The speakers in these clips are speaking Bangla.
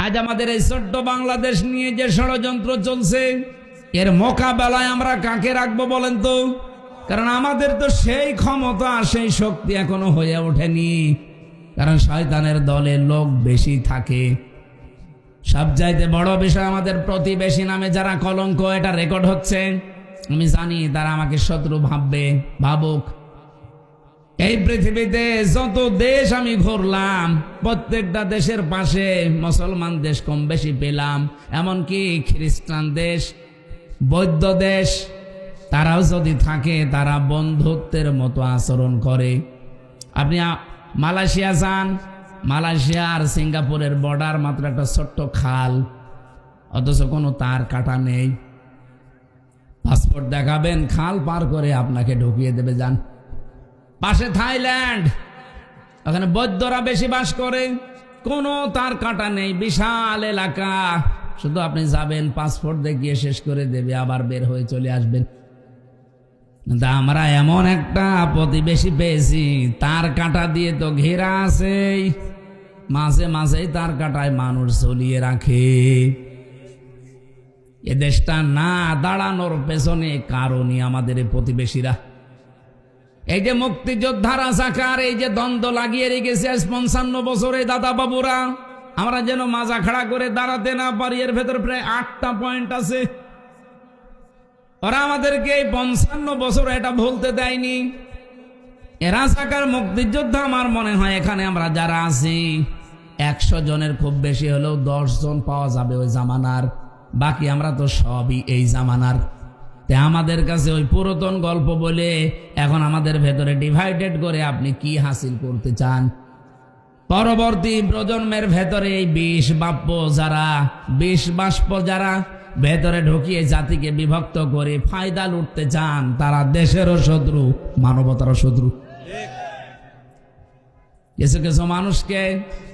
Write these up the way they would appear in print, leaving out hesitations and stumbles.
আজ আমাদের এই ছোট্ট বাংলাদেশ নিয়ে যে ষড়যন্ত্র চলছে, এর মোকাবেলায় আমরা কাকে রাখবো বলেন তো? কারণ আমাদের তো সেই ক্ষমতা, সেই শক্তি এখনো হয়ে ওঠেনি। কারণ শয়তানের দলে লোক বেশি থাকে। সবচাইতে বড় বিষয়, আমাদের প্রতিবেশী নামে যারা কলঙ্ক, এটা রেকর্ড হচ্ছে। আমি জানি তারা আমাকে শত্রু ভাববে, ভাবুক। এই পৃথিবীতে যত দেশ আমি ঘুরলাম, প্রত্যেকটা দেশের পাশে মুসলমান দেশ কম বেশি পেলাম। এমনকি খ্রিস্টান দেশ, বৌদ্ধ দেশ, তারাও যদি থাকে তারা বন্ধুত্বের মতো আচরণ করে। আপনি মালয়েশিয়া যান, মালয়েশিয়া আর সিঙ্গাপুরের বর্ডার মাত্র একটা ছোট্ট খাল, অথচ কোনো তার কাটা নেই। পাসপোর্ট দেখাবেন, খাল পার করে আপনাকে ঢুকিয়ে দেবে। যান পাশে থাইল্যান্ড, ওখানে বৌদ্ধরা বেশি বাস করে, কোনো তার কাটা নেই, বিশাল এলাকা। শুধু আপনি যাবেন, পাসপোর্ট দেখিয়ে শেষ করে দেবে, আবার বের হয়ে চলে আসবেন। কিন্তু আমরা এমন একটা প্রতিবেশী পেয়েছি, তার কাটা দিয়ে তো ঘেরা আছে, মাঝে মাঝেই তার কাটায় মানুষ ঝুলিয়ে রাখে। এ দেশটা না দাঁড়ানোর পেছনে কারণই আমাদের এই প্রতিবেশীরা। এই যে মুক্তিযোদ্ধা রাজাকার, এই যে দ্বন্দ্ব লাগিয়ে রেখেছে 55 বছরে দাদা বাবুরা, আমরা যেন মাজা খাড়া করে দাঁড়াতে না পারি। এর ভেতর প্রায় 8টা পয়েন্ট আছে। ওরা আমাদেরকে 55 বছর এটা ভুলতে দেয়নি। এ রাজাকার মুক্তিযোদ্ধা, আমার মনে হয় এখানে আমরা যারা আছি 100 জনের খুব বেশি হলেও 10 জন পাওয়া যাবে ওই জামানার। বাকি আমরা তো সবই এই জামানার। আমাদের কাছে ওই পুরাতন গল্প বলে এখন আমাদের ভেতরে ডিভাইডেড করে আপনি কি হাসিল করতে চান? পরবর্তী প্রজন্মের ভেতরে এই বিষ বাষ্প যারা ভেতরে ঢুকিয়ে জাতিকে বিভক্ত করে ফায়দা লুটতে চান, তারা দেশেরও শত্রু, মানবতারও শত্রু। কিছু কিছু মানুষকে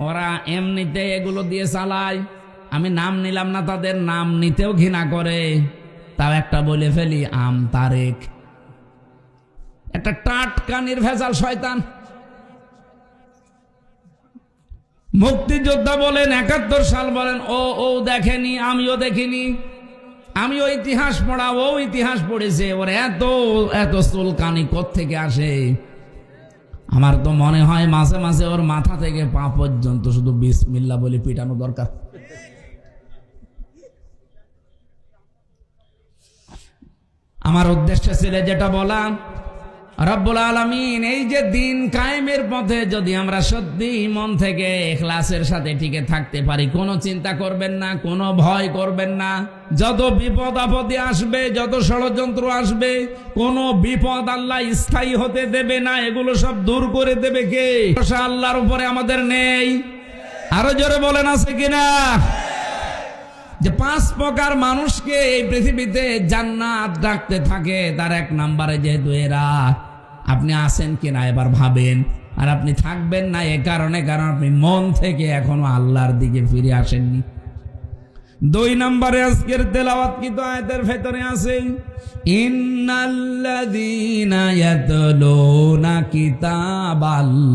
ওরা এমনিতে এগুলো দিয়ে চালায়। আমি নাম নিলাম না, তাদের নাম নিতেও ঘৃণা করে। তাও একটা বলে ফেলি, আম তারেক, একটা টাটকা নির্ভেজাল শয়তান। মুক্তিযোদ্ধা বলেন, 71 সাল বলেন, ও দেখেনি, আমিও দেখিনি। আমিও ইতিহাস পড়া, ও ইতিহাস পড়েছে। ওর এত চুলকানি কোত্থেকে আসে? আমার তো মনে হয় মাঝে মাঝে ওর মাথা থেকে পা পর্যন্ত শুধু বিসমিল্লাহ বলে পিটানো দরকার। আমার উদ্দেশ্য ছিল যেটা বলা, রব্বুল আলামিন এই যে দিন কায়েমের পথে যদি আমরা সত্যি মন থেকে ইখলাসের সাথে টিকে থাকতে পারি, কোনো চিন্তা করবেন না, কোনো ভয় করবেন না। যত বিপদ আপদে আসবে, যত ষড়যন্ত্র আসবে, কোনো বিপদ আল্লাহ স্থায়ী হতে দেবে না। এগুলো সব দূর করে দেবে কে? আল্লাহর উপরে আমাদের নেই? আরো জোরে বলেন, আছে কিনা? যে 5 প্রকার মানুষকে এই পৃথিবীতে জান্নাত ডাকতে থাকে, তার 1 নম্বরে যেহেতু এরা, আপনি আছেন কিনা এবার ভাবেন। আর আপনি থাকবেন না এ কারণে, কারণ আপনি মন থেকে এখনো আল্লাহর দিকে ফিরে আসেননি। 2 নম্বরে আজকের তেলাওয়াতকৃত আয়াতের ভেতরে আছে, ইন্নাল্লাযীনা ইয়াতলুনা কিতাবাল্লাহ,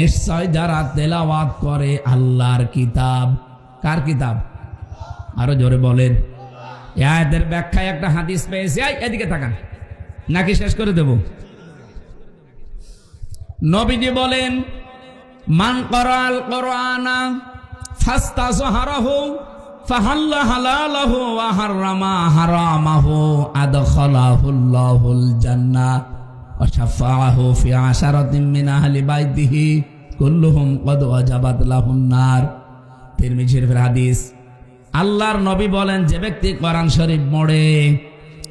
নিশ্চয় যারা তেলাওয়াত করে আল্লাহর কিতাব। কার কিতাব? আরো জোরে বলেন। এই আয়াতের ব্যাখ্যায় একটা হাদিস পেয়েছি, এদিকে তাকান, নাকি শেষ করে দেব? নবীজি বলেন, মান ক্বারাআল কুরআনা ফাস্তাযহারাহু ফাহাল্লা হালালাহু ওয়া হাররামা হারামাহু আদখালাহুল্লাহুল জান্নাহ ওয়া শাফাআহু ফি আশারাতিন মিন আহলি বাইতিহি কুল্লুহুম ক্বাদ ওয়াজাবাত লাহুন নার। তিরমিজি শরীফের হাদিস। আল্লাহর নবী বলেন, যে ব্যক্তি কোরআন শরীফ পড়ে,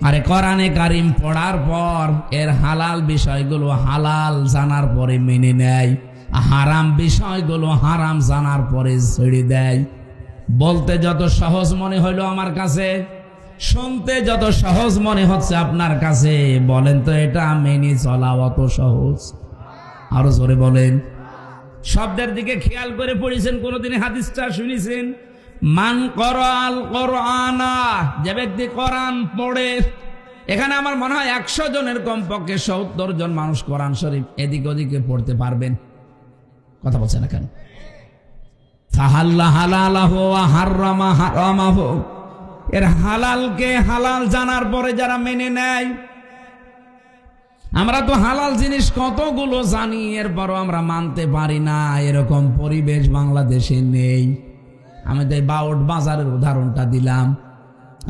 আরে কোরআনে কারিম পড়ার পর এর হালাল বিষয়গুলো হালাল জানার পরে মেনে নেয়, হারাম বিষয়গুলো হারাম জানার পরে ছেড়ে দেয়। বলতে যত সহজ মনে হইল আমার কাছে, শুনতে যত সহজ মনে হচ্ছে আপনার কাছে, বলেন তো এটা মেনে চলা অত সহজ? আরো জোরে বলেন। শব্দের দিকে খেয়াল করে পড়েছেন, কোনদিন হাদিসটা শুনেছেন? মান ক্বারাআল কুরআনা, যে ব্যক্তি কোরআন পড়ে। এখানে আমার মনে হয় 100 জনের কমপক্ষে 70 জন মানুষ কোরআন শরীফ এদিকে ওদিকে পড়তে পারবেন। কথা বলছেন না কেন? ফাহাল্লা হালালাহু ওয়া হাররামা হারামাহু, এর হালালকে হালাল জানার পরে যারা মেনে নেয়, আমরা তো হালাল জিনিস কতগুলো জানি এরপরও আমরা মানতে পারি না, এরকম পরিবেশ বাংলাদেশে নেই। আমি তো এই বাউট বাজারের উদাহরণটা দিলাম।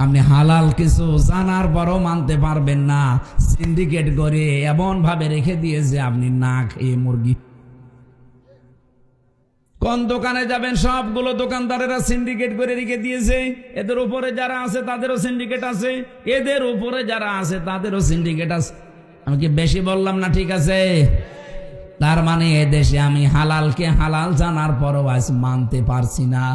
আপনি হালাল কিছু জানার পরও মানতে পারবেন না, সিন্ডিকেট করে এমন ভাবে রেখে দিয়েছে আপনি না খেয়ে মুরগি। কোন দোকানে যাবেন, সবগুলো দোকানদারেরা সিন্ডিকেট করে রেখে দিয়েছে। এদের উপরে যারা আছে তাদেরও সিন্ডিকেট আছে, এদের উপরে যারা আছে তাদেরও সিন্ডিকেট আছে। আমি কি বেশি বললাম না? ঠিক আছে। তার মানে এদেশে আমি হালালকে হালাল জানার পরও আজ মানতে পারছি না।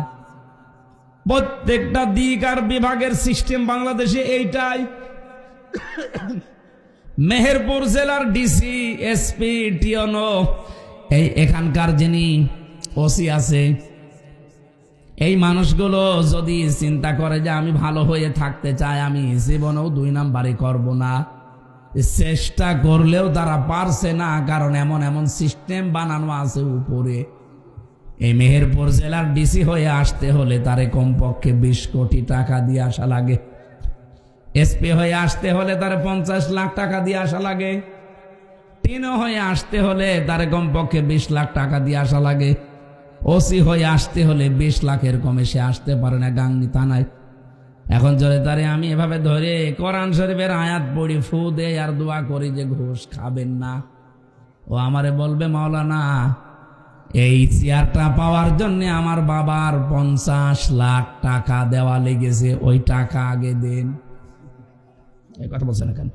প্রত্যেকটা দিক আর বিভাগের সিস্টেম বাংলাদেশে এইটাই। মেহেরপুর জেলার ডিসি, এসপি, টিওনো, এই এখানকার যিনি ওসি আছে, এই মানুষগুলো যদি চিন্তা করে যে আমি ভালো হয়ে থাকতে চাই, আমি জীবনেও 2 নাম্বারই করব না, চেষ্টা করলেও তারা পারছে না। কারণ এমন এমন সিস্টেম বানানো আছে উপরে। এই মেহেরপুর জেলার ডিসি হয়ে আসতে হলে তারে কমপক্ষে 20 কোটি টাকা দিয়ে আসা লাগে। এসপি হয়ে আসতে হলে তারে 50 লাখ টাকা দিয়ে আসা লাগে। টিনো হয়ে আসতে হলে তারে কমপক্ষে 20 লাখ টাকা দিয়ে আসা লাগে। ওসি হয়ে আসতে হলে 20 লাখের কমে সে আসতে পারে না গাংনী থানায়। এখন যদি তারে আমি এভাবে ধরে কোরআন শরীফের আয়াত পড়ি, ফু দেই আর দোয়া করি যে ঘুষ খাবেন না, ও আমারে বলবে মাওলানা এই চেয়ারটা পাওয়ার জন্য আমার বাবার 50 লাখ টাকা দেওয়া লেগেছে, ওই টাকা আগে দেন। এই কথা বলছেন কেন?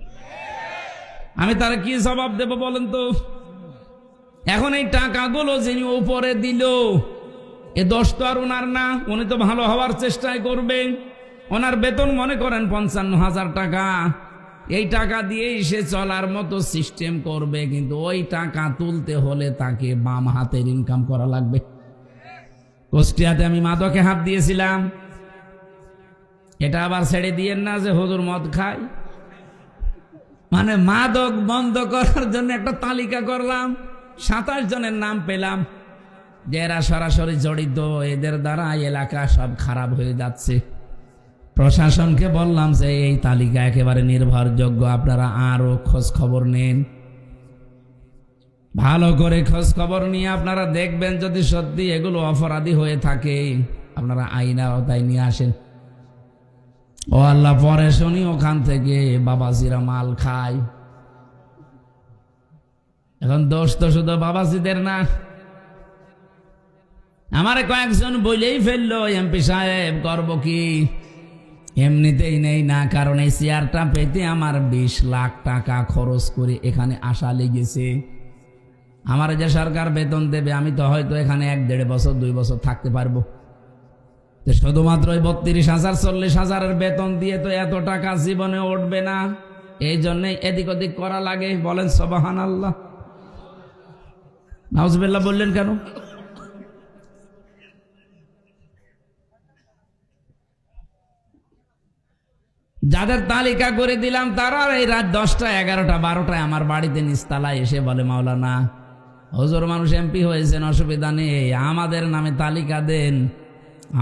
আমি তার কি জবাব দেব বলেন তো? এখন এই টাকাগুলো যিনি উপরে দিল, এ দোষ তো আর ওনার না, উনি তো ভালো হওয়ার চেষ্টাই করবেন। ওনার বেতন মনে করেন 55,000 টাকা, এই টাকা দিয়েই সে চলার মতো সিস্টেম করবে, কিন্তু ওই টাকা তুলতে হলে তাকে বাম হাতের ইনকাম করা লাগবে। কুষ্টিয়াতে আমি মাদকে হাত দিয়েছিলাম, এটা আবার ছেড়ে দিয়েন না যে হুজুর মদ খায়। মানে মাদক বন্ধ করার জন্য একটা তালিকা করলাম, 27 জনের নাম পেলাম যে এরা সরাসরি জড়িত, এদের দ্বারা এলাকা সব খারাপ হয়ে যাচ্ছে। প্রশাসনকে বললাম যে এই তালিকা একেবারে নির্ভরযোগ্য, আপনারা আরো খোঁজ খবর নেন, ভালো করে খোঁজ খবর নিয়ে আপনারা দেখবেন যদি সত্যি এগুলো অপরাধী হয়ে থাকে আপনারা আইনের আওতায় নিয়ে আসেন। ও আল্লাহ, পরে শুনি ওখান থেকে বাবাজিরা মাল খায়। এখন দোষ তো শুধু বাবাজিদের না, আমারে কয়েকজন বলেই ফেললো এমপি সাহেব করব কি, এমনিতেই নেই না, কারণ এই চেয়ারটা পেতে আমার 20 লাখ টাকা খরচ করে এখানে আসা লেগেছে। আমার যে সরকার বেতন দেবে আমি তো হয়তো এখানে 1-1.5 বছর 2 বছর থাকতে পারবো, তো শুধুমাত্র 32,000 40,000-এর বেতন দিয়ে তো এত টাকা জীবনে উঠবে না। এই জন্য এদিক ওদিক করা লাগে। বলেন সুবহানাল্লাহ। নাউজুবিল্লাহ বললেন কেন? যাদের তালিকা করে দিলাম তারা এই রাত 10টা 11টা 12টায় আমার বাড়িতে নিচতলায় এসে বলে মাওলানা হুজুর মানুষ এমপি হয়েছেন, অসুবিধা নেই, আমাদের নামে তালিকা দেন।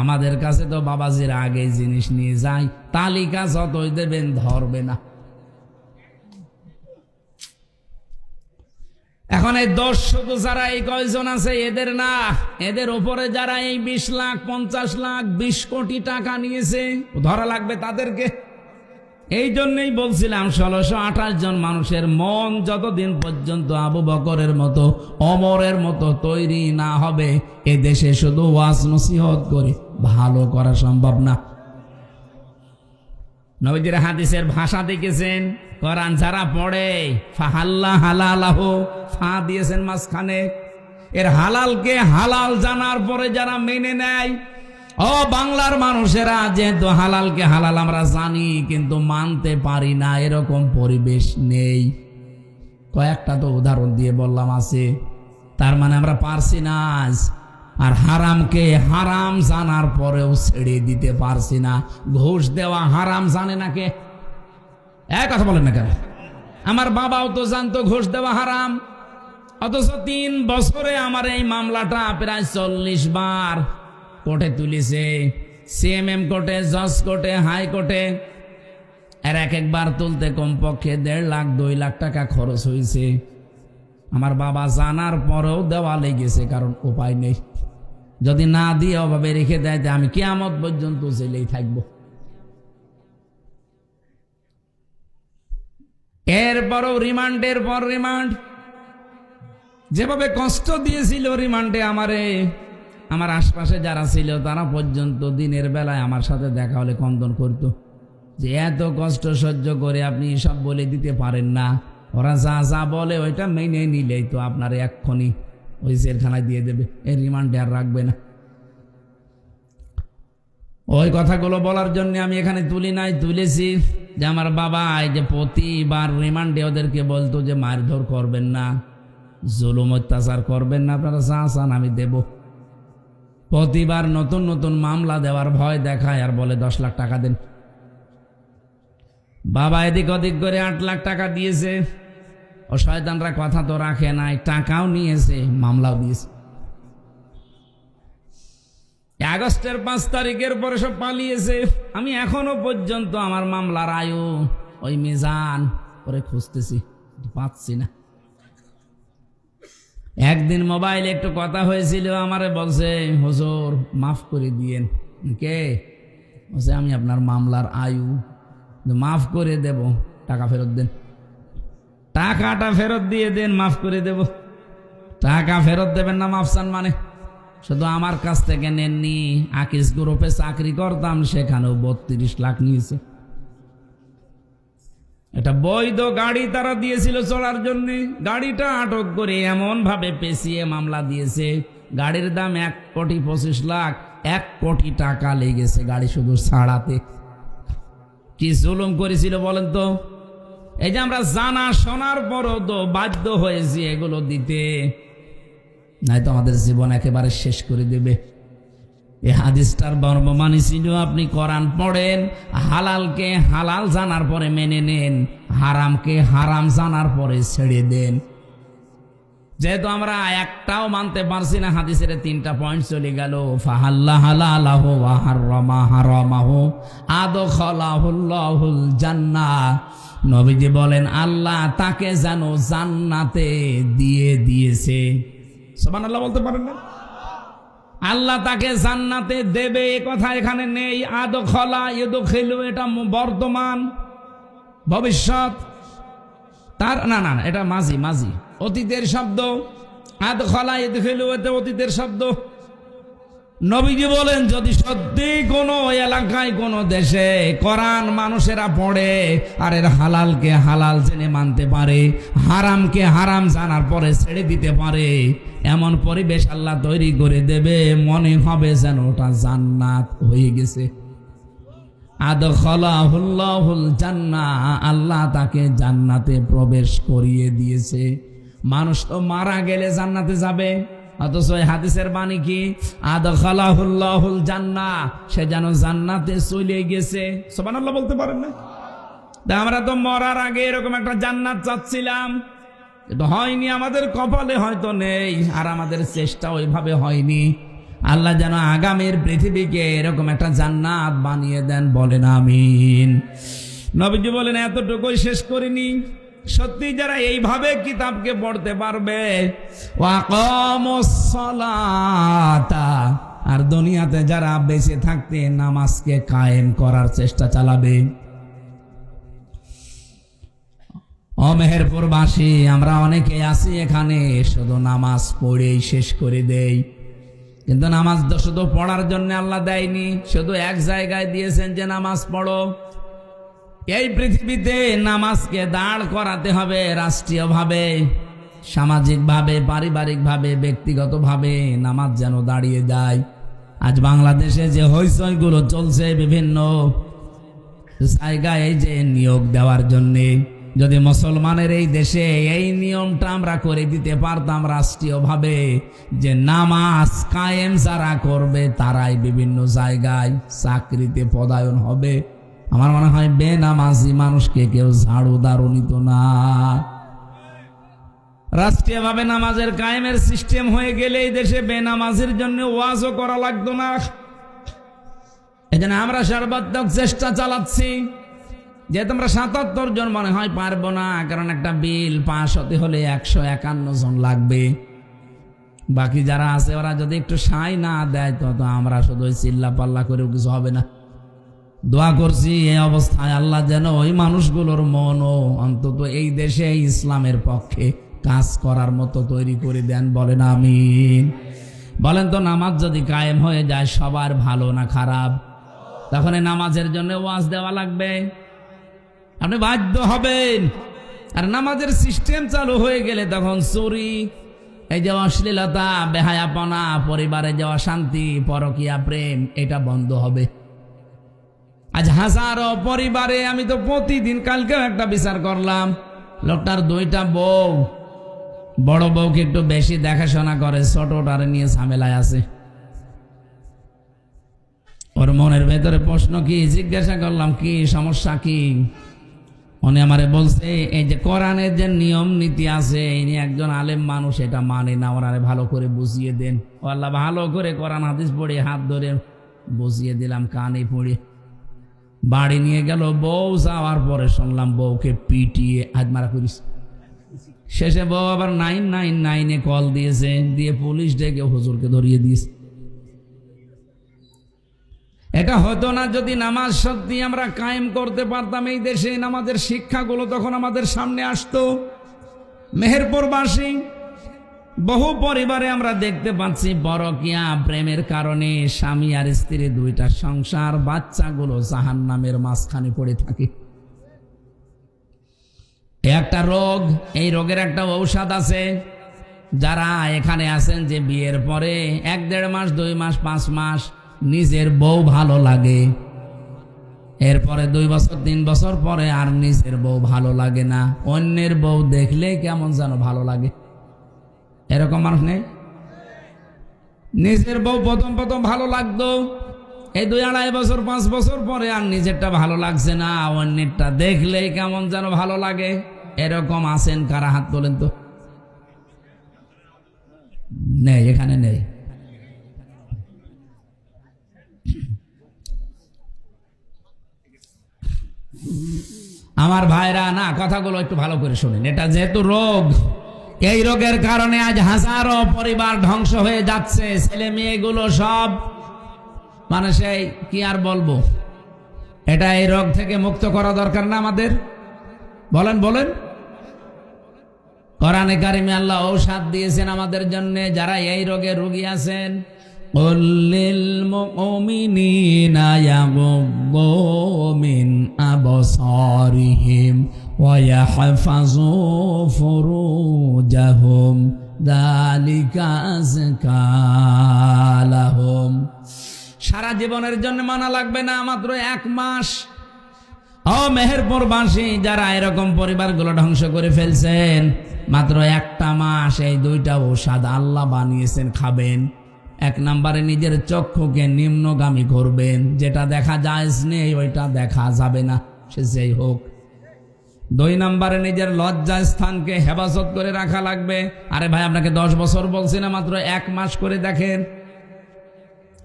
আমাদের কাছে তো বাবাজির আগে জিনিস নিয়ে যায়, তালিকা যতই দেবেন ধরবে না। এখন এই দোষ শুধু যারা এই কয়জন আছে এদের না, এদের উপরে যারা এই 20 লাখ 50 লাখ 20 কোটি টাকা নিয়েছে ধরা লাগবে তাদেরকে। এই জন্যই বলছিলাম 1628 জন মানুষের মন যতদিন পর্যন্ত আবু বকরের মতো ওমরের মতো তৈরি না হবে, এ দেশে শুধু ওয়াজ নসিহত করে ভালো করা সম্ভব না। নবীজির হাদিসের ভাষা দেখেছেন, কোরআন যারা পড়ে ফাহাল্লা হালালাহু, ফা দিয়েছেন মাঝখানে। এর হালালকে হালাল জানার পরে যারা মেনে নেয়, ও বাংলার মানুষেরা, যেহেতু হালালকে হালাল আমরা জানি কিন্তু মানতে পারি না, এরকম পরিবেশ নেই। কয়েকটা তো উদাহরণ দিয়ে বললাম আছে, তার মানে আমরা পারছি না। আর হারামকে হারাম জানার পরেও ছেড়ে দিতে পারছি না। ঘুষ দেওয়া হারাম জানে না কে? এক কথা বলেন না কেন? আমার বাবাও তো জানতো ঘুষ দেওয়া হারাম, অথচ 3 বছরে আমার এই মামলাটা প্রায় 40 বার কোর্টে তুলিছে, সিএমএম কোর্টে, জজ কোর্টে, হাইকোর্টে। আর একবার তুলতে কমপক্ষে 1.5 লাখ 2 লাখ টাকা খরচ হয়েছে। আমার বাবা জানার পরেও দেওয়া লেগেছে, কারণ উপায় নেই। যদি না দিয়ে অভাবে রেখে দেয় আমি কিয়ামত পর্যন্ত জেলেই থাকব। এরপরও রিমান্ডের পর রিমান্ড, যেভাবে কষ্ট দিয়েছিল রিমান্ডে আমারে, আমার আশপাশে যারা ছিল তারা পর্যন্ত দিনের বেলায় আমার সাথে দেখা হলে কন্দন করতো যে এত কষ্ট সহ্য করে আপনি সব বলে দিতে পারেন না। ওরা যা যা বলে ওইটা মেনে নিলেই তো আপনার এক্ষুনি ওই জেলখানায় দিয়ে দেবে, এই রিমান্ডে আর রাখবে না। ওই কথাগুলো বলার জন্য আমি এখানে তুলি নাই, তুলেছি যে আমার বাবা এই যে প্রতিবার রিমান্ডে ওদেরকে বলতো যে মারধর করবেন না, জুলুম অত্যাচার করবেন না, আপনারা যা চান আমি দেব। প্রতিবার নতুন নতুন মামলা দেওয়ার ভয় দেখায় আর বলে 10 লাখ টাকা দেন। বাবা এদিক ওদিক করে 8 লাখ টাকা দিয়েছে। ও শয়তানরা কথা তো রাখে নাই, টাকাও নিয়েছে, মামলাও দিয়েছে। আগস্টের 5 তারিখের পরে সব পালিয়েছে। আমি এখনো পর্যন্ত আমার মামলার আয়ু ওই মিজান করে খুঁজতেছি, পাচ্ছি না। একদিন মোবাইলে একটু কথা হয়েছিল, আমারে বলছে হুজুর মাফ করে দিয়েন। কে বলছে? আমি আপনার মামলার আয়ু মাফ করে দেব, টাকা ফেরত দেন। টাকাটা ফেরত দিয়ে দেন, মাফ করে দেব। টাকা ফেরত দেবেন না মাফ চান মানে? শুধু আমার কাছ থেকে নেননি, আকিস গ্রুপে চাকরি করতাম, সেখানেও 32 লাখ নিয়েছে। এটা বৈধ গাড়ি তারা দিয়েছিল চলার জন্য। গাড়িটা আটক করে এমন ভাবে পেঁচিয়ে মামলা দিয়েছে, গাড়ির দাম 1,25 লাখ, 1 কোটি টাকা লেগেছে গাড়ি শুধু ছাড়াতে। কি জুলুম করেছিল বলেন তো? এই যে আমরা জানা শোনার পরও তো বাধ্য হয়েছি এগুলো দিতে, নাই তো আমাদের জীবন একেবারে শেষ করে দেবে। এই হাদিসটার বর্ণমানি ছিল, আপনি কোরআন পড়েন, হালালকে হালাল জানার পরে মেনে নেন, হারামকে হারাম জানার পরে ছেড়ে দেন। যেহেতু আমরা একটাও মানতে পারছি না, হাদিসের 3টা পয়েন্ট চলে গেল। ফাহাল্লা হালালাহু ওয়া হারামা হারামাহু আদখালাহুল্লাহুল জান্নাহ। নবীজি বলেন আল্লাহ তাকে যেন জান্নাতে দিয়ে দিয়েছে। সুবহানাল্লাহ বলতে পারেন না? আল্লাহ তাকে জান্নাতে দেবে, এ কথা এখানে নেই। আদখলা ইদখিলু এটা বর্তমান, ভবিষ্যৎ তার না না না, এটা মাঝি মাঝি অতীতের শব্দ। আদখলা ইদখিলু এটা অতীতের শব্দ। নবীজি বলেন যদি সত্যি কোনো এলাকায় কোনো দেশে কোরআন মানুষেরা পড়ে আর এর হালালকে হালাল জেনে মানতে পারে, হারামকে হারাম জানার পরে ছেড়ে দিতে পারে, এমন পরিবেশ আল্লাহ তৈরি করে দেবে, মনে হবে যেন ওটা জান্নাত হয়ে গেছে। আদখালাহুল্লাহুল জান্নাহ, আল্লাহ তাকে জান্নাতে প্রবেশ করিয়ে দিয়েছে। মানুষ তো মারা গেলে জান্নাতে যাবে, অথচ এই হাদিসের বাণী কি? আদখালাহুল্লাহুল জান্নাহ, সে যেন জান্নাতে চলে গেছে। সুবহানাল্লাহ বলতে পারেন না? আমরা তো মরার আগে এরকম একটা জান্নাত চাচ্ছিলাম, কিন্তু হয়নি, আমাদের কপালে হয়তো নেই, আর আমাদের চেষ্টা ওইভাবে হয়নি। আল্লাহ যেন আগামীর পৃথিবীকে এরকম একটা জান্নাত বানিয়ে দেন, বলেন আমিন। নবীজি বলেন এতটুকুই শেষ করিনি, সত্যি যারা এইভাবে কিতাবকে পড়তে পারবে, ওয়াকামুস সালাতা, আর দুনিয়াতে যারা বেঁচে থাকতে নামাজকে কায়েম করার চেষ্টা চালাবে। ও মেহেরপুরবাসী, আমরা অনেকে আছি এখানে শুধু নামাজ পড়েই শেষ করে দেই, কিন্তু নামাজ তো শুধু পড়ার জন্য আল্লাহ দেয়নি, শুধু এক জায়গায় দিয়েছেন যে নামাজ পড়ো। এই পৃথিবীতে নামাজকে দাঁড় করাতে হবে, রাষ্ট্রীয়ভাবে, সামাজিকভাবে, পারিবারিকভাবে, ব্যক্তিগতভাবে নামাজ যেন দাঁড়িয়ে যায়। আজ বাংলাদেশে যে হইচইগুলো চলছে বিভিন্ন জায়গায়, এই যে নিয়োগ দেওয়ার জন্যে, যদি মুসলমানের এই দেশে এই নিয়মটা আমরা করে দিতে পারতাম রাষ্ট্রীয়ভাবে, যে নামাজ কায়েম যারা করবে তারাই বিভিন্ন জায়গায় চাকরিতে পদায়ন হবে, আমার মনে হয় বেনামাজি মানুষকে কেউ ঝাড়ু দাঁড়ু নিত না। রাষ্ট্রীয়ভাবে নামাজের কায়েমের সিস্টেম হয়ে গেলে এই দেশে বেনামাজির জন্য ওয়াজও করা লাগতো না। এজন্য আমরা সর্বাত্মক চেষ্টা চালাচ্ছি যে তোমরা ৭৭ জন মনে হয় পারবো না, কারণ একটা বিল পাস হতে হলে ১৫১ জন লাগবে। বাকি যারা আছে ওরা যদি একটু সাই না দেয় তো আমরা শুধু চিল্লা পাল্লা করেও কিছু হবে না। দোয়া করছি এই অবস্থায় আল্লাহ যেন ওই মানুষগুলোর মনও অন্তত এই দেশে ইসলামের পক্ষে কাজ করার মতো তৈরি করে দেন, বলেন আমিন। বলেন তো, নামাজ যদি কায়েম হয়ে যায় সবার ভালো না খারাপ? তখন এই নামাজের জন্য ওয়াজ দেওয়া লাগবে, আপনি বাধ্য হবেন। আর নামাজের সিস্টেম চালু হয়ে গেলে তখন চুরি, এই যে অশ্লীলতা, বেহায়াপনা, পরিবারে যে অশান্তি, পরকীয়া প্রেম, এটা বন্ধ হবে। আজ হাজারো পরিবারে, আমি তো প্রতিদিন, কালকেও একটা বিচার করলাম, লোকটার 2টা বউ, বড় বউকে একটু বেশি দেখাশোনা করে, ছোটটারে নিয়ে ঝামেলায় আছে। ওর মনের ভেতরে প্রশ্ন কি, জিজ্ঞাসা করলাম কি সমস্যা কি? উনি আমারে বলছে এই যে কোরআনের যে নিয়ম নীতি আছে, ইনি একজন আলেম মানুষ, এটা মানে না, ওনারে ভালো করে বুঝিয়ে দেন। ও আল্লাহ, ভালো করে কোরআন হাদিস পড়ে হাত ধরে বুঝিয়ে দিলাম, কানে পড়ে বাড়ি নিয়ে গেল। বউ যাওয়ার পরে শুনলাম বউকে পিটিয়ে আজমারা করিস। শেষে বউ আবার 999-এ কল দিয়েছে, দিয়ে পুলিশ ডেকে হুজুরকে ধরিয়ে দিয়েছে। এটা হতো না যদি নামাজ সত্যি আমরা কায়েম করতে পারতাম এই দেশে। নামাজের শিক্ষাগুলো তখন আমাদের সামনে আসতো। মেহেরপুরবাসী বহু পরিবারে আমরা দেখতে পাচ্ছি পরকীয়া প্রেমের কারণে স্বামী আর স্ত্রী 2টা সংসার, বাচ্চাগুলো জাহান্নামের মাঝখানে পড়ে থাকে। একটা রোগ, এই রোগের একটা ঔষধ আছে। যারা এখানে আছেন যে বিয়ের পরে 1-1.5 মাস, 2 মাস, 5 মাস নিজের বউ ভালো লাগে, এরপরে 2 বছর 3 বছর পরে আর নিজের বউ ভালো লাগে না, অন্যের বউ দেখলে কেমন যেন ভালো লাগে, এরকম মানুষ নেই? নিজের বউ প্রথম ভালো লাগতো, এই 2-2.5 বছর 5 বছর পরে আর নিজেরটা ভালো লাগছে না, অন্যেরটা দেখলেই কেমন যেন ভালো লাগে। এরকম আছেন কারা? হাত তোলেন তো। নেই, এখানে নেই। আমার ভাইরা, না, কথাগুলো একটু ভালো করে শুনেন। এটা যেহেতু রোগ, এই রোগের কারণে আজ হাজারো পরিবার ধ্বংস হয়ে যাচ্ছে। ছেলে মেয়েগুলো সব মানে সেই কি আর বলবো, এটা এই রোগ থেকে মুক্ত করা দরকার না আমাদের? বলেন বলেন। কোরআনে কারিমে আল্লাহ ঔষধ দিয়েছেন আমাদের জন্য, যারা এই রোগে রোগী আছেন। قل للمؤمنين يغضوا من أبصارهم ويحفظوا فروجهم ذلك أزكى لهم। সারা জীবনের জন্য মানা লাগবে না, মাত্র 1 মাস। ও মেহেরপুরবাসী, যারা এরকম পরিবারগুলো ধ্বংস করে ফেলছেন, মাত্র 1টা মাস এই 2টা ঔষধ আল্লাহ বানিয়েছেন, খাবেন। 1 নম্বরে নিজের চক্ষুকে নিম্নগামী করবেন, যেটা দেখা যায় নেই ওইটা দেখা যাবে না, সে যেই হোক। 2 নম্বরে নিজের লজ্জা স্থানকে হেফাজত করে রাখা লাগবে। আরে ভাই, আপনাকে 10 বছর বলছি না, মাত্র 1 মাস করে দেখেন।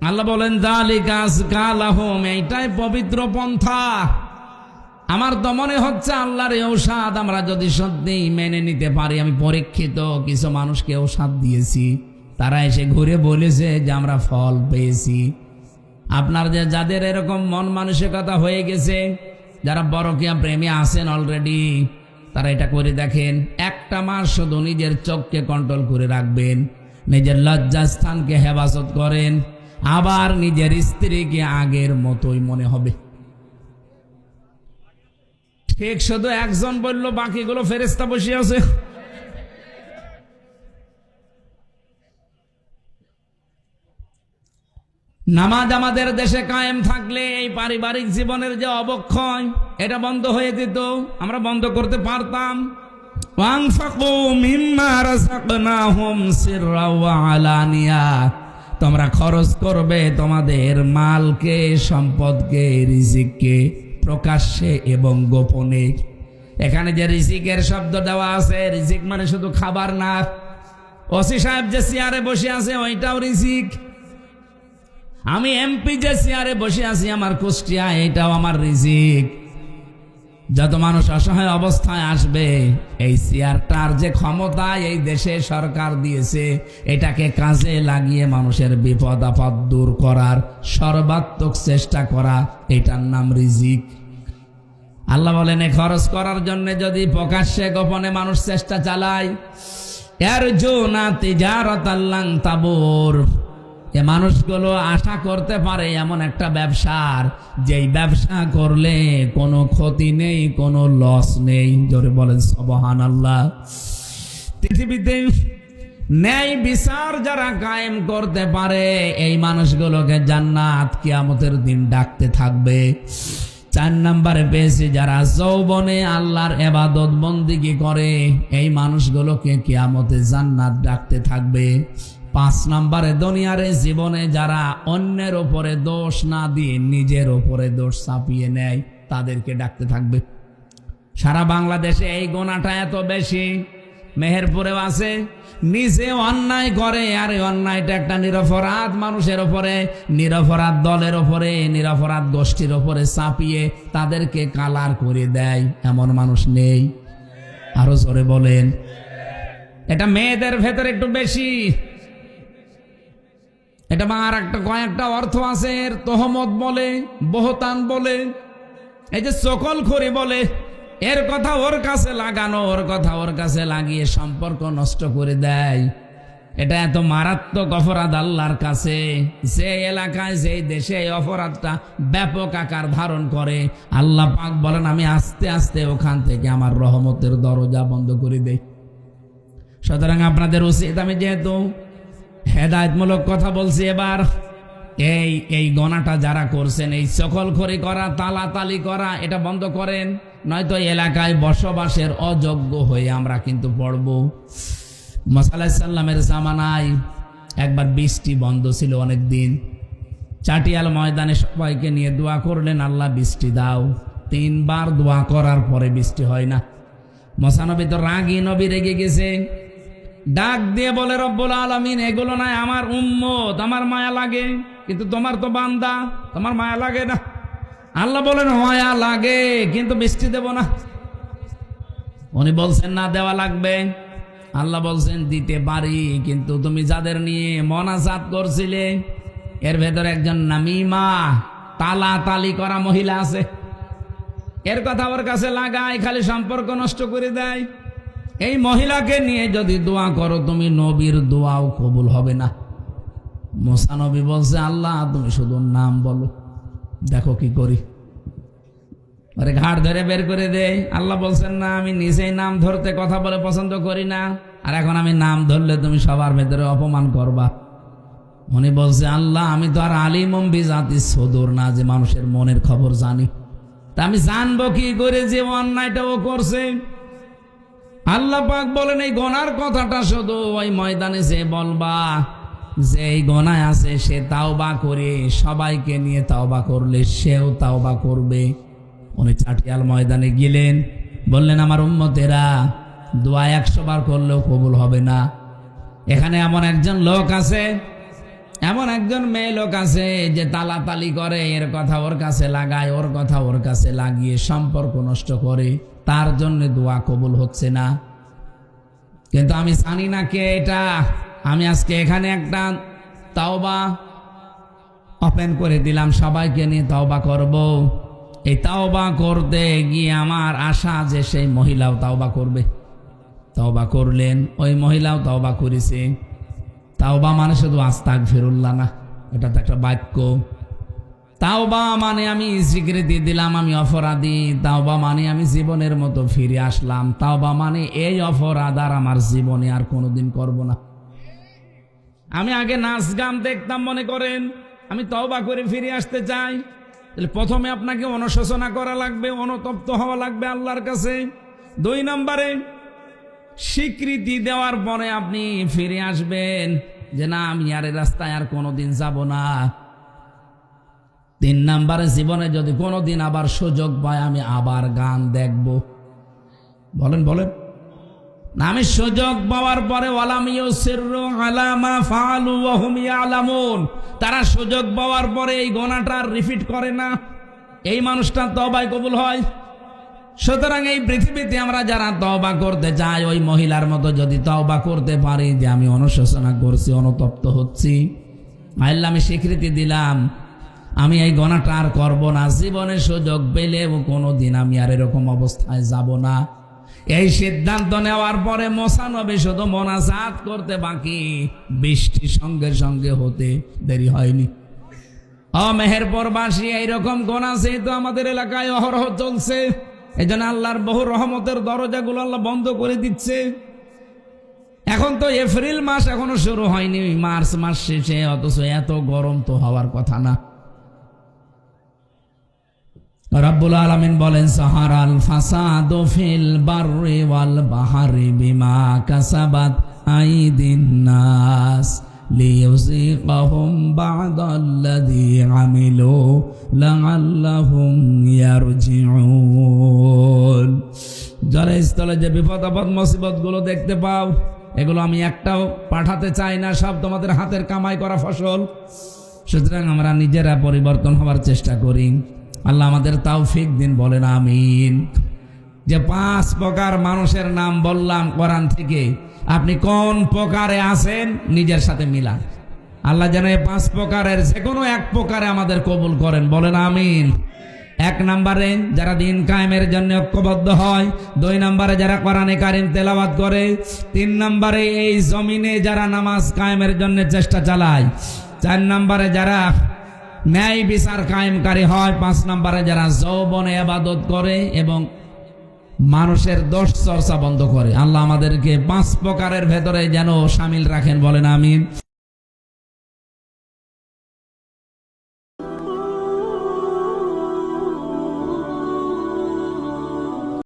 আল্লাহ বলেন যালিকা আযকা লাহুম, এইটাই পবিত্র পন্থা। আমার তো মনে হচ্ছে আল্লাহর ঔষধ আমরা যদি সত্যি মেনে নিতে পারি। আমি পরীক্ষিত কিছু মানুষকে ঔষধ দিয়েছি, তারা এসে ঘুরে বলেছে যে আমরা ফল পেয়েছি। আপনার যে যাদের এরকম মন মানসিকতা হয়ে গেছে, যারা পরকীয়া প্রেমী আছেন অলরেডি, তারা এটা করে দেখেন। 1টা মাস শুধু নিজের চোখকে কন্ট্রোল করে রাখবেন, নিজের লজ্জাস্থানকে হেফাজত করেন, আবার নিজের স্ত্রীকে আগের মতোই মনে হবে। ঠিক শুধু একজন বলল, বাকিগুলো ফেরেশতা বসে আছে। নামাজ আমাদের দেশে কায়েম থাকলে এই পারিবারিক জীবনের যে অবক্ষয়, এটা বন্ধ হয়ে যেত, আমরা বন্ধ করতে পারতাম। ওয়ানফাকু মিম্মা রাযাকনাহুম সিররা ওয়া আলানিয়া, তোমরা খরচ করবে তোমাদের মালকে, সম্পদকে, রিজিককে, প্রকাশ্যে এবং গোপনে। এখানে যে রিজিকের শব্দ দেওয়া আছে, রিজিক মানে শুধু খাবার না। ওসি সাহেব যে চেয়ারে বসে আছে ওইটাও রিজিক। আমি এমপি যে চেয়ারে বসে আছি আমার কুষ্টিয়া, এটাও আমার রিজিক। যত মানুষ অসহায় অবস্থায় আসবে, এই চেয়ারটার যে ক্ষমতা এই দেশে সরকার দিয়েছে, এটাকে কাজে লাগিয়ে মানুষের বিপদ আপদ দূর করার সর্বাত্মক চেষ্টা করা, এটার নাম রিজিক। আল্লাহ বলেন এ খরচ করার জন্য যদি প্রকাশ্যে গোপনে মানুষ চেষ্টা চালায়, এর জোনা তিজারাতাল লান তাবুর, এ মানুষগুলো আশা করতে পারে এমন একটা ব্যবসার, যেই ব্যবসা করলে কোনো ক্ষতি নেই, কোনো লস নেই। জোরে বলেন সুবহানাল্লাহ। পৃথিবীতে ন্যায় বিচার যারা কায়েম করতে পারে, এই মানুষগুলোকে জান্নাত কিয়ামতের দিন ডাকতে থাকবে। 4 নম্বরে পেয়েছি যারা যৌবনে আল্লাহর ইবাদত বন্দেগী করে, এই মানুষগুলোকে কিয়ামতে জান্নাত ডাকতে থাকবে। 5 নম্বরে দুনিয়ার জীবনে যারা অন্যের উপরে দোষ না দিয়ে নিজের উপরে দোষ চাপিয়ে নেয়, তাদেরকে ডাকতে থাকবে। সারা বাংলাদেশে এই গোনাটা এত বেশি। মেহেরপুরেও আছে, নিজে অন্যায় করে, আর এই অন্যায়টা একটা নিরপরাধ মানুষের উপরে, নিরপরাধ দলের উপরে, নিরপরাধ গোষ্ঠীর উপরে চাপিয়ে তাদেরকে কালার করে দেয়, এমন মানুষ নেই? আরো জোরে বলেন। এটা মেয়েদের ভেতরে একটু বেশি। এটা আর একটা কয়েকটা অর্থ আছে, তোহমত বলে, বহতান বলে, এই যে চকলখড়ি বলে, এর কথা ওর কাছে লাগানো, ওর কথা ওর কাছে লাগিয়ে সম্পর্ক নষ্ট করে দেয়। এটা এত মারাত্মক অপরাধ আল্লাহর কাছে। যে এলাকায় যে দেশে এই অপরাধটা ব্যাপক আকার ধারণ করে, আল্লাহ পাক বলেন আমি আস্তে আস্তে ওখান থেকে আমার রহমতের দরজা বন্ধ করে দেই। সুতরাং আপনাদের উচিত, আমি যেহেতু হেদায়েতমূলক কথা বলছি, এবার এই গণাটা যারা করছেন, এই চকলখড়ি করা, তালাতালি করা, এটা বন্ধ করেন, নয়তো এলাকায় বসবাসের অযোগ্য হয়ে আমরা কিন্তু পড়ব। মুসা আলাইহিস সালামের জামানায় একবার বৃষ্টি বন্ধ ছিল অনেক দিন। চাটিয়াল ময়দানে সবাইকে নিয়ে দোয়া করলেন, আল্লাহ বৃষ্টি দাও। 3 বার দোয়া করার পরে বৃষ্টি হয় না। মুসা নবী তো রাগী নবী, রেগে গেছে। ডাক দিয়ে বলে, রব্বুল আলামিন, এগুলো নাই আমার উম্মত, আমার মায়া লাগে, কিন্তু তোমার তো বান্দা, তোমার মায়া লাগে না। আল্লাহ বলেন মায়া লাগে, কিন্তু বৃষ্টি দেব না। উনি বলছেন না দেওয়া লাগবে। আল্লাহ বলছেন দিতে পারি, কিন্তু তুমি যাদের নিয়ে মোনাজাত করছিলে, এর ভেতরে একজন নামিমা, তালাতালি করা মহিলা আছে, এর কথা ওর কাছে লাগায়, খালি সম্পর্ক নষ্ট করে দেয়। এই মহিলাকে নিয়ে যদি দোয়া করো তুমি, নবীর দোয়াও কবুল হবে না। মুসা নবী বলছে, আল্লাহ তুমি শুধু নাম বলো, দেখো কি করি। আরে ঘাড় ধরে বের করে দেয়। আল্লাহ বলছেন না, আমি নিজেই নাম ধরতে কথা বলে পছন্দ করি না, আর এখন আমি নাম ধরলে তুমি সবার ভেতরে অপমান করবা। উনি বলছে, আল্লাহ আমি তো আর আলিমুম বিজাতিস সুদূর না, যে মানুষের মনের খবর জানি, তা আমি জানবো কি করে যে অন্যায়টা ও করছে। আল্লাহ পাক বলেন এই গোনার কথাটা শুধু ওই ময়দানে যে বলবা, যে এই গোনায় আছে সে তাওবা করে, সবাইকে নিয়ে তাওবা করলে সেও তাওবা করবে। উনি চাটিয়াল ময়দানে গেলেন, বললেন আমার উম্মতেরা দোয়া 100 বার করলেও কবুল হবে না। এখানে এমন একজন লোক আছে, এমন একজন মেয়ে লোক আছে যে তালাতালি করে, এর কথা ওর কাছে লাগায়, ওর কথা ওর কাছে লাগিয়ে সম্পর্ক নষ্ট করে, তার জন্য দোয়া কবুল হচ্ছে না। কিন্তু আমি জানি না কে এটা। আমি আজকে এখানে একটা তাওবা ওপেন করে দিলাম, সবাইকে নিয়ে তাওবা করব। এই তাওবা করতে গিয়ে আমার আশা যে সেই মহিলাও তাওবা করবে। তাওবা করলেন, ওই মহিলাও তাওবা করেছে। তাওবা মানে শুধু আস্তাগফিরুল্লাহ না, এটা তো একটা বাক্য। তাওবা মানে আমি স্বীকৃতি দিলাম আমি অপরাধী। তাওবা মানে আমি জীবনের মতো ফিরে আসলাম। তাওবা মানে এই অপরাধ আর আমার জীবনে আর কোনোদিন করব না। আমি আগে নাচ গান দেখতাম, মনে করেন আমি তওবা করে ফিরে আসতে চাই, তাহলে প্রথমে আপনাকে অনুশোচনা করা লাগবে, অনুতপ্ত হওয়া লাগবে আল্লাহর কাছে। 2 নম্বরে স্বীকৃতি দেওয়ার পরে আপনি ফিরে আসবেন যে না আমি আর এই রাস্তায় আর কোনোদিন যাব না। 3 নম্বরে জীবনে যদি কোনোদিন আবার সুযোগ পায় আমি আবার গান দেখব, বলেন বলেন না, আমি সুযোগ পাওয়ার পরে ওয়ালাম ইউসিররু আলা মা ফাআলু ওয়া হুম ইয়ালামুন, তারা সুযোগ পাওয়ার পরে এই গুনাহটা আর রিপিট করে না, এই মানুষটা তওবায় কবুল হয়। সুতরাং এই পৃথিবীতে আমরা যারা তওবা করতে চাই, ওই মহিলার মতো যদি তওবা করতে পারি যে আমি অনুশোচনা করছি, অনুতপ্ত হচ্ছি, আল্লাহ আমি স্বীকৃতি দিলাম আমি এই গুনাহটা আর করব না, জীবনে সুযোগ পেলেও কোনোদিন আমি আর এরকম অবস্থায় যাব না, এই সিদ্ধান্ত নেওয়ার পরে মুসা নবী শুধু মোনাজাত করতে বাকি, বৃষ্টি সঙ্গে সঙ্গে হতে দেরি হয়নি। মেহেরপুরবাসী এইরকম গুনাহ তো আমাদের এলাকায় অহরহ চলছে, এই জন্য আল্লাহর বহু রহমতের দরজাগুলো আল্লাহ বন্ধ করে দিচ্ছে। এখন তো এপ্রিল মাস এখনো শুরু হয়নি, মার্চ মাস শেষে, অথচ এত গরম তো হওয়ার কথা না। রব্বুল আলামিন বলেন সাহারাল ফাসাদু ফিল বাররি ওয়াল বাহরি বিমা কাসাবাত আইদিন নাস লিইউযিকাহুম বা'দাল্লাযী আমিলু লাআল্লাহুম ইয়ারজিউন। জলস্থলে যে বিপদ আপদ মুসিবত গুলো দেখতে পাও, এগুলো আমি একটাও পাঠাতে চাই না, সব তোমাদের হাতের কামাই করা ফসল। সুতরাং আমরা নিজেরা পরিবর্তন হওয়ার চেষ্টা করি, আল্লাহ আমাদের তৌফিক দিন, বলেন আমিন। যে 5 প্রকার মানুষের নাম বললাম কোরআন থেকে, আপনি কোন প্রকারে আছেন নিজের সাথে মিলান। আল্লাহ যেন এই 5 প্রকারের যে কোনো এক প্রকারে আমাদের কবুল করেন, বলেন আমিন। 1 নম্বরে যারা দিন কায়েমের জন্য ঐক্যবদ্ধ হয়, 2 নম্বরে যারা কোরআনে কারীম তেলাওয়াত করে, 3 নম্বরে এই জমিনে যারা নামাজ কায়েমের জন্য চেষ্টা চালায়, 4 নম্বরে যারা ন্যায় বিচার কায়েমকারী হয়, 5 নম্বরে যারা যৌবনে ইবাদত করে এবং মানুষের দোষ চর্চা বন্ধ করে। আল্লাহ আমাদেরকে 5 প্রকারের ভেতরে যেন শামিল রাখেন, বলেন আমিন।